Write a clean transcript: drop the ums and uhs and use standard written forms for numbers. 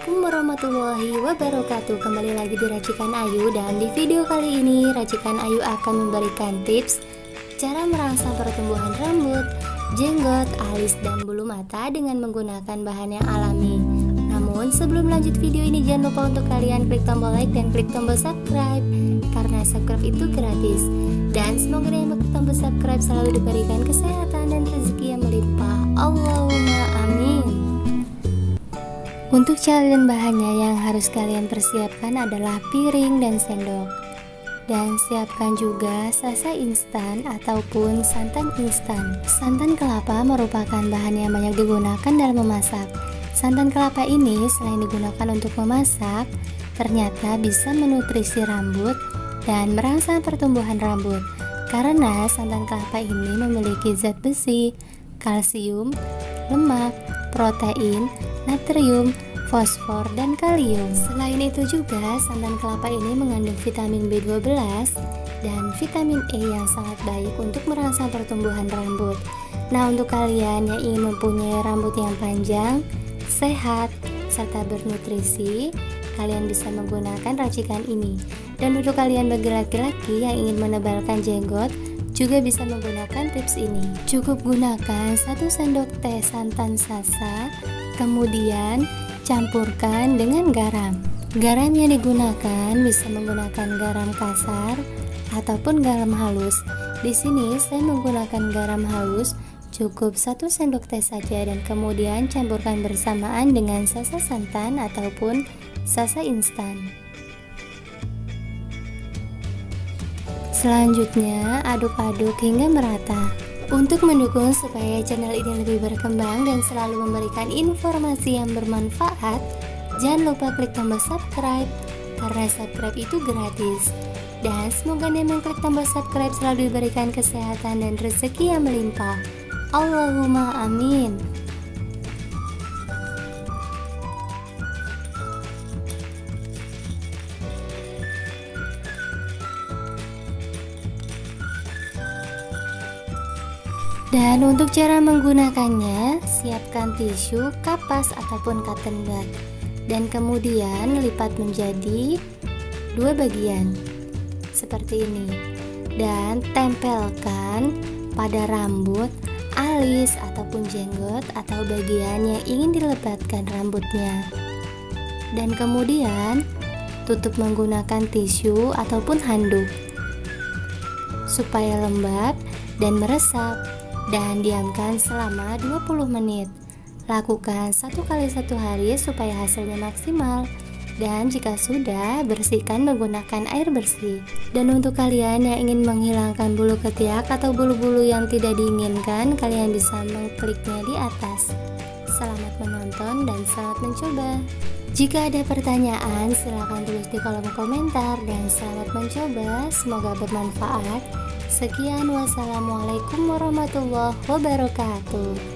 Assalamualaikum warahmatullahi wabarakatuh. Kembali lagi di Racikan Ayu. Dan di video kali ini Racikan Ayu akan memberikan tips cara merangsang pertumbuhan rambut, jenggot, alis, dan bulu mata dengan menggunakan bahan yang alami. Namun sebelum lanjut video ini, jangan lupa untuk kalian klik tombol like dan klik tombol subscribe, karena subscribe itu gratis. Dan semoga yang klik tombol subscribe selalu diberikan kesehatan dan rezeki yang melimpah. Allahumma amin. Untuk cara dan bahannya yang harus kalian persiapkan adalah piring dan sendok. Dan siapkan juga sasa instan ataupun santan instan. Santan kelapa merupakan bahan yang banyak digunakan dalam memasak. Santan kelapa ini selain digunakan untuk memasak, ternyata bisa menutrisi rambut dan merangsang pertumbuhan rambut. Karena santan kelapa ini memiliki zat besi, kalsium, lemak, protein, natrium, fosfor, dan kalium. Selain itu juga santan kelapa ini mengandung vitamin B12 dan vitamin E yang sangat baik untuk merangsang pertumbuhan rambut. Nah, untuk kalian yang ingin mempunyai rambut yang panjang, sehat, serta bernutrisi, kalian bisa menggunakan racikan ini. Dan untuk kalian bagi laki-laki yang ingin menebalkan jenggot, juga bisa menggunakan tips ini. Cukup gunakan 1 sendok teh santan sasa, kemudian campurkan dengan garam. Garam yang digunakan bisa menggunakan garam kasar ataupun garam halus. Di sini saya menggunakan garam halus, cukup 1 sendok teh saja, dan kemudian campurkan bersamaan dengan sasa santan ataupun sasa instan. Selanjutnya, aduk-aduk hingga merata. Untuk mendukung supaya channel ini lebih berkembang dan selalu memberikan informasi yang bermanfaat, jangan lupa klik tombol subscribe, karena subscribe itu gratis. Dan semoga yang mengklik tombol subscribe selalu diberikan kesehatan dan rezeki yang melimpah. Allahumma amin. Dan untuk cara menggunakannya, siapkan tisu, kapas, ataupun cotton bud, dan kemudian lipat menjadi 2 bagian seperti ini, dan tempelkan pada rambut, alis, ataupun jenggot atau bagian yang ingin dilebatkan rambutnya. Dan kemudian tutup menggunakan tisu ataupun handuk supaya lembab dan meresap, dan diamkan selama 20 menit. Lakukan 1 kali 1 hari supaya hasilnya maksimal. Dan jika sudah, bersihkan menggunakan air bersih. Dan untuk kalian yang ingin menghilangkan bulu ketiak atau bulu-bulu yang tidak diinginkan, kalian bisa mengkliknya di atas. Selamat menonton dan selamat mencoba. Jika ada pertanyaan, silahkan tulis di kolom komentar, dan selamat mencoba. Semoga bermanfaat. Sekian, wassalamualaikum warahmatullahi wabarakatuh.